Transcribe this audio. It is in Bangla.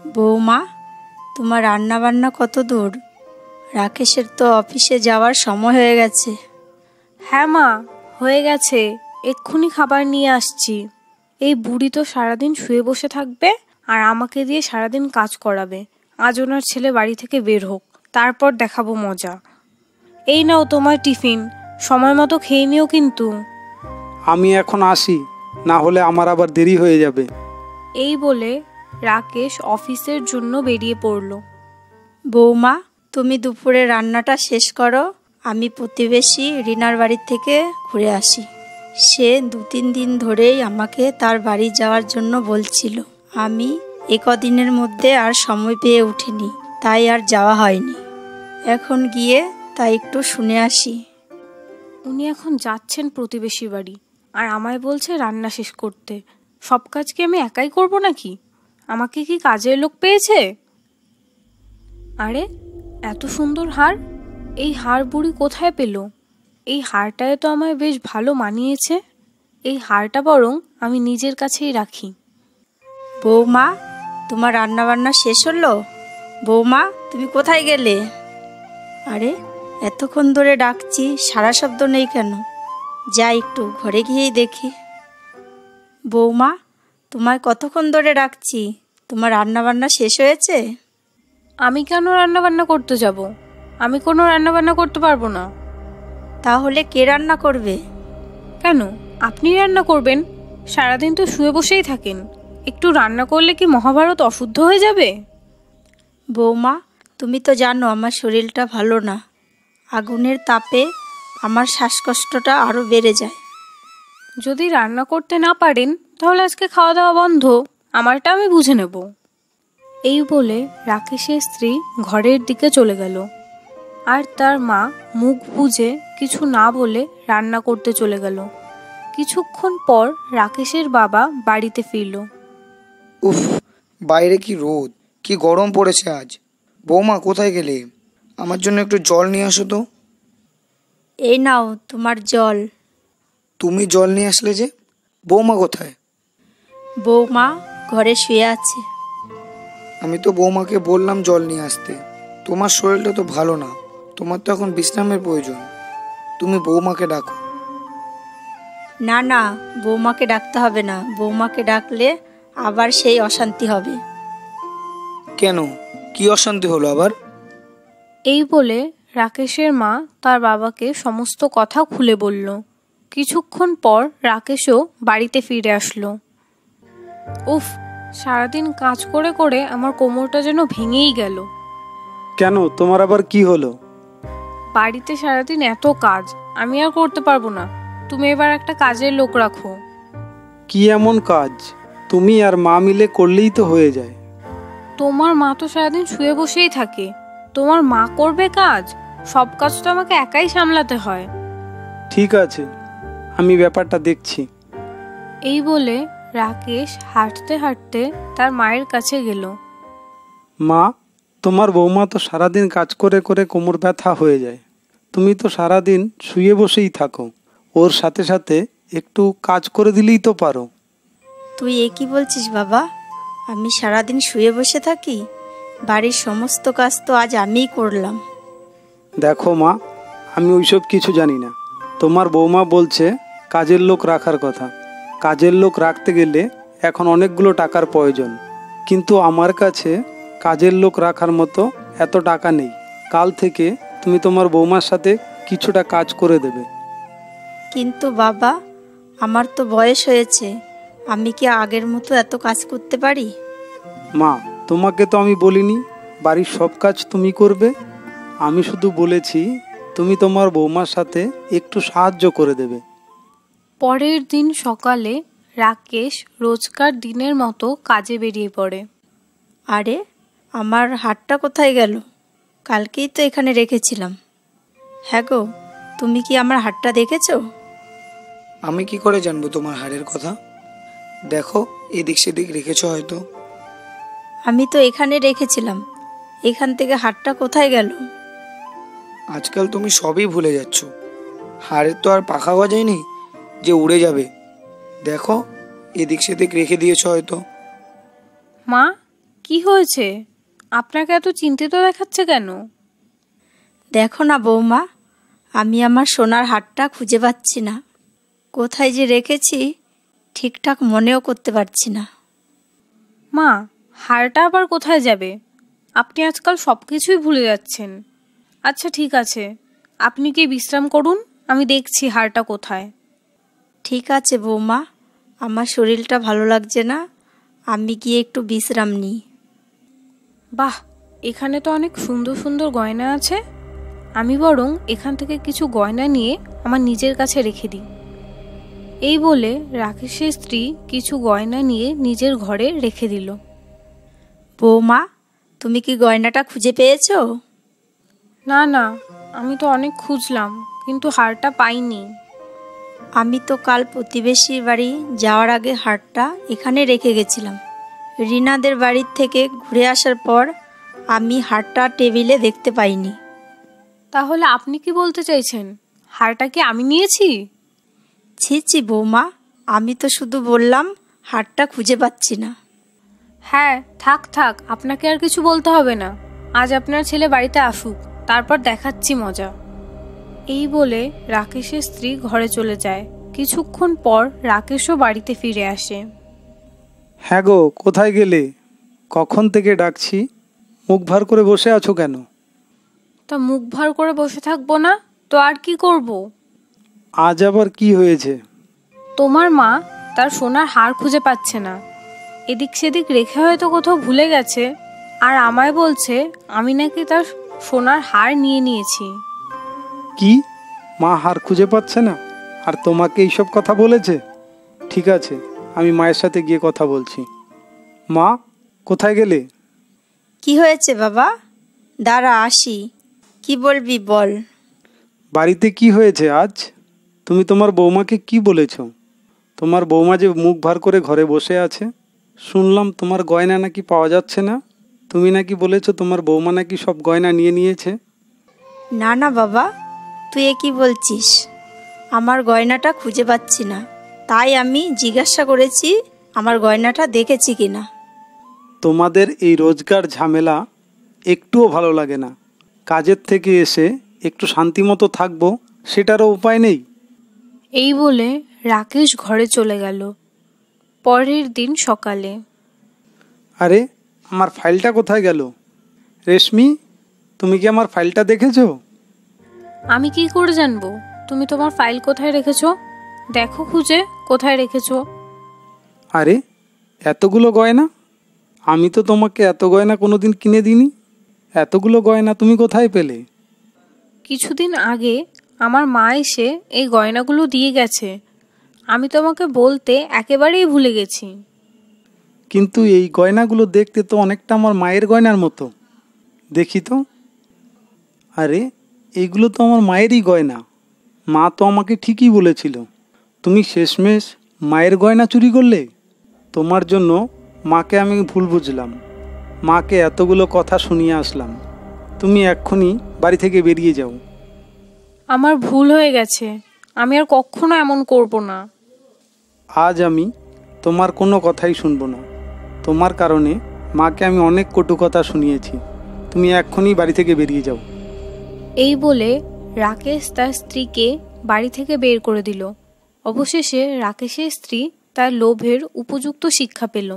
বৌমা, তোমার রান্না বান্না কত দূর? রাকেশের তো অফিসে যাওয়ার সময় হয়ে গেছে। হ্যাঁ মা, হয়ে গেছে, এক্ষুনি খাবার নিয়ে আসছি। এই বুড়ি তো সারাদিন শুয়ে বসে থাকবে আর আমাকে দিয়ে সারাদিন কাজ করাবে। আজ ওনার ছেলে বাড়ি থেকে বের হোক, তারপর দেখাবো মজা। এই নাও তোমার টিফিন, সময় মতো খেয়ে নিও কিন্তু। আমি এখন আসি, না হলে আমার আবার দেরি হয়ে যাবে। এই বলে রাকেশ অফিসের জন্য বেরিয়ে পড়ল। বৌমা, তুমি দুপুরে রান্নাটা শেষ করো, আমি প্রতিবেশী রিনার বাড়ি থেকে ঘুরে আসি। সে 2-3 দিন ধরেই আমাকে তার বাড়ি যাওয়ার জন্য বলছিল। আমি কদিনের মধ্যে আর সময় পেয়ে উঠিনি, তাই আর যাওয়া হয়নি। এখন গিয়ে তাই একটু শুনে আসি। উনি এখন যাচ্ছেন প্রতিবেশী বাড়ি, আর আমায় বলছে রান্না শেষ করতে। সব কাজ কি আমি একাই করব নাকি? আমাকে কি কাজের লোক পেয়েছে? আরে, এত সুন্দর হার! এই হার বুড়ি কোথায় পেল? এই হারটায় তো আমায় বেশ ভালো মানিয়েছে। এই হারটা বরং আমি নিজের কাছেই রাখি। বৌমা, তোমার রান্না বান্না শেষ হলো? বৌমা, তুমি কোথায় গেলে? আরে, এতক্ষণ ধরে ডাকছি, সারা শব্দ নেই কেন? যাই একটু ঘরে গিয়েই দেখি। বৌমা, তোমায় কতক্ষণ ধরে ডাকছি, তোমার রান্না বান্না শেষ হয়েছে? আমি কেন রান্না বান্না করতে যাব? আমি কোনো রান্না বান্না করতে পারবো না। তাহলে কে রান্না করবে? কেন, আপনি রান্না করবেন? সারাদিন তো শুয়ে বসেই থাকেন, একটু রান্না করলে কি মহাভারত অশুদ্ধ হয়ে যাবে? বৌমা, তুমি তো জানো আমার শরীরটা ভালো না। আগুনের তাপে আমার শ্বাসকষ্টটা আরও বেড়ে যায়। যদি রান্না করতে না পারেন তাহলে আজকে খাওয়া দাওয়া বন্ধ, আমারটা আমি বুঝে নেব। এই বলে রাকেশের স্ত্রী ঘরের দিকে চলে গেল, আর তার মা মুখ বুজে কিছু না বলে রান্না করতে চলে গেল। কিছুক্ষণ পর রাকেশের বাবা বাড়িতে ফিরল। উফ, বাইরে কি রোদ, কি গরম পড়েছে আজ। বৌমা, কোথায় গেলে? আমার জন্য একটু জল নিয়ে আসো তো। এই নাও তোমার জল। তুমি জল নিয়ে আসলে যে? বৌমা কোথায়? বৌমা ঘরে শুয়ে আছে। আমি তো বৌমাকে বললাম জল নিয়ে আসতে। তোমার শরীরটা তো ভালো না, তোমার তো এখন বিশ্রামের প্রয়োজন। তুমি বৌমাকে ডাকো। না না, বৌমাকে ডাকতে হবে না। বৌমাকে ডাকলে আবার সেই অশান্তি হবে। কেন, কি অশান্তি হলো আবার? এই বলে রাকেশের মা তার বাবাকে সমস্ত কথা খুলে বলল। কিছুক্ষণ পর রাকেশও বাড়িতে ফিরে আসলো। উফ, সারাদিন কাজ করে করে আমার কোমরটা যেন ভেঙেই গেল। কেন, তোমার আবার কি হলো? বাড়িতে সারাদিন এত কাজ, আমি আর করতে পারবো না। তুমি এবার একটা কাজের লোক রাখো। কি এমন কাজ? তুমি আর মা মিলে করলেই তো হয়ে যায়। তোমার মা তো সারাদিন শুয়ে বসেই থাকে, তোমার মা করবে কাজ? সব কাজ তো আমাকে একাই সামলাতে হয়। ঠিক আছে, আমি ব্যাপারটা দেখছি। এই বলে রাকেশ হাঁটতে হাঁটতে তার মায়ের কাছে গেল। মা, তোমার বৌমা তো সারাদিন কাজ করে করে কোমর ব্যথা হয়ে যায়। তুমি তো সারাদিন শুয়ে বসেই থাকো, ওর সাথে সাথে একটু কাজ করে দিলেই তো পারো। তুই কি বলছিস বাবা? আমি সারাদিন শুয়ে বসে থাকি? বাড়ির সমস্ত কাজ তো আজ আমিই করলাম। দেখো মা, আমি ওইসব কিছু জানি না। তোমার বৌমা বলছে কাজের লোক রাখার কথা। কাজের লোক রাখতে গেলে এখন অনেকগুলো টাকার প্রয়োজন, কিন্তু আমার কাছে কাজের লোক রাখার মতো এত টাকা নেই। কাল থেকে তুমি তোমার বৌমার সাথে কিছুটা কাজ করে দেবে। কিন্তু বাবা, আমার তো বয়স হয়েছে, আমি কি আগের মতো এত কাজ করতে পারি? মা, তোমাকে তো আমি বলিনি বাড়ির সব কাজ তুমি করবে। আমি শুধু বলেছি তুমি তোমার বৌমার সাথে একটু সাহায্য করে দেবে। পরের দিন সকালে রাকেশ রোজকার দিনের মতো কাজে বেরিয়ে পড়ে। আরে, আমার হাতটা কোথায় গেল? কালকেই তো এখানে রেখেছিলাম। হ্যাঁ গো, তুমি কি আমার হাতটা দেখেছো? আমি কি করে জানবো তোমার হাড়ের কথা? দেখো, এদিক সেদিক রেখেছো হয়তো। আমি তো এখানে রেখেছিলাম, এখান থেকে হাতটা কোথায় গেল? আজকাল তুমি সবই ভুলে যাচ্ছ। হাড়ের তো আর পাখা গজায়নি যে উড়ে যাবে। দেখো, এদিক সেদিক রেখে দিয়েছো হয়তো। মা, কি কি হয়েছে? আপনাকে এত চিন্তিত দেখাচ্ছে কেন? দেখো না বৌমা, আমি আমার সোনার হারটা খুঁজে পাচ্ছি না। কোথায় যে রেখেছি ঠিকঠাক মনেও করতে পারছি না। মা, হারটা আবার কোথায় যাবে? আপনি আজকাল সব কিছুই ভুলে যাচ্ছেন। আচ্ছা ঠিক আছে, আপনি কি বিশ্রাম করুন, আমি দেখছি হারটা কোথায়। ঠিক আছে বৌমা, আমার শরীরটা ভালো লাগছে না, আমি গিয়ে একটু বিশ্রাম নিই। বাহ, এখানে তো অনেক সুন্দর সুন্দর গয়না আছে। আমি বরং এখান থেকে কিছু গয়না নিয়ে আমার নিজের কাছে রেখে দিই। এই বলে রাকেশের স্ত্রী কিছু গয়না নিয়ে নিজের ঘরে রেখে দিল। বৌমা, তুমি কি গয়নাটা খুঁজে পেয়েছো? না না, আমি তো অনেক খুঁজলাম, কিন্তু হারটা পাইনি। আমি তো কাল প্রতিবেশীর বাড়ি যাওয়ার আগে হারটা এখানে রেখে গেছিলাম। রিনাদের বাড়ির থেকে ঘুরে আসার পর আমি হারটা টেবিলে দেখতে পাইনি। তাহলে আপনি কি বলতে চাইছেন, হারটা কি আমি নিয়েছি? ছি ছি বৌমা, আমি তো শুধু বললাম হারটা খুঁজে পাচ্ছি না। হ্যাঁ, থাক থাক, আপনাকে আর কিছু বলতে হবে না। আজ আপনার ছেলে বাড়িতে আসুক, তারপর দেখাচ্ছি মজা। এই বলে রাকেশের স্ত্রী ঘরে চলে যায়। কিছুক্ষণ পর রাকেশও বাড়িতে ফিরে আসে। হ্যাঁ গো, কোথায় গেলে? কখন থেকে ডাকছি, মুখ ভার করে বসে আছো কেন? তা মুখ ভার করে বসে থাকবো না তো আর কি করব? আজ আবার কি হয়েছে? তোমার মা তার সোনার হার খুঁজে পাচ্ছে না। এদিক সেদিক রেখে হয়তো কোথাও ভুলে গেছে, আর আমায় বলছে আমি নাকি তার সোনার হার নিয়ে নিয়েছি। কি? মা হার খুঁজে পাচ্ছে না আর তোমাকে এইসব কথা বলেছে? ঠিক আছে, আমি মায়ের সাথে গিয়ে কথা বলছি। মা, কোথায় গেলে? কি হয়েছে বাবা? দাঁড়া আসি। কি বলবি বল। বাড়িতে কি হয়েছে আজ? তুমি তোমার বৌমাকে কি বলেছ? তোমার বৌমা যে মুখ ভার করে ঘরে বসে আছে। শুনলাম তোমার গয়না নাকি পাওয়া যাচ্ছে না। তুমি নাকি বলেছো তোমার বৌমা নাকি সব গয়না নিয়ে নিয়েছে। না না বাবা, তুই এ কি বলছিস? আমার গয়নাটা খুঁজে পাচ্ছি না, তাই আমি জিজ্ঞাসা করেছি আমার গয়নাটা দেখেছি কিনা। তোমাদের এই রোজগার ঝামেলা একটুও ভালো লাগে না। কাজের থেকে এসে একটু শান্তিমতো থাকবো, সেটারও উপায় নেই। এই বলে রাকেশ ঘরে চলে গেল। পরের দিন সকালে। আরে, আমার ফাইলটা কোথায় গেল? রেশমি, তুমি কি আমার ফাইলটা দেখেছো? আমি কি করে জানবো তুমি তোমার ফাইল কোথায় রেখেছো? দেখো খুঁজে কোথায় রেখেছো। আরে, এতগুলো গয়না! আমি তো তোমাকে এত গয়না কোনোদিন কিনে দিইনি। এতগুলো গয়না তুমি কোথায় পেলে? কিছুদিন আগে আমার মা এসে এই গয়নাগুলো দিয়ে গেছে। আমি তোমাকে বলতে একেবারেই ভুলে গেছি। কিন্তু এই গয়নাগুলো দেখতে তো অনেকটা আমার মায়ের গয়নার মতো। দেখি তো। আরে, এইগুলো তো আমার মায়েরই গয়না। মা তো আমাকে ঠিকই বলেছিল। তুমি শেষমেশ মায়ের গয়না চুরি করলে। তোমার জন্য মাকে আমি ভুল বুঝলাম, মাকে এতগুলো কথা শুনিয়ে আসলাম। তুমি এক্ষুনি বাড়ি থেকে বেরিয়ে যাও। আমার ভুল হয়ে গেছে, আমি আর কখনো এমন করব না। আজ আমি তোমার কোনো কথাই শুনবো না। তোমার কারণে মাকে আমি অনেক কটু কথা শুনিয়েছি। তুমি এক্ষুনি বাড়ি থেকে বেরিয়ে যাও। এই বলে রাকেশ তার স্ত্রীকে বাড়ি থেকে বের করে দিল। অবশেষে রাকেশের স্ত্রী তার লোভের উপযুক্ত শিক্ষা পেল।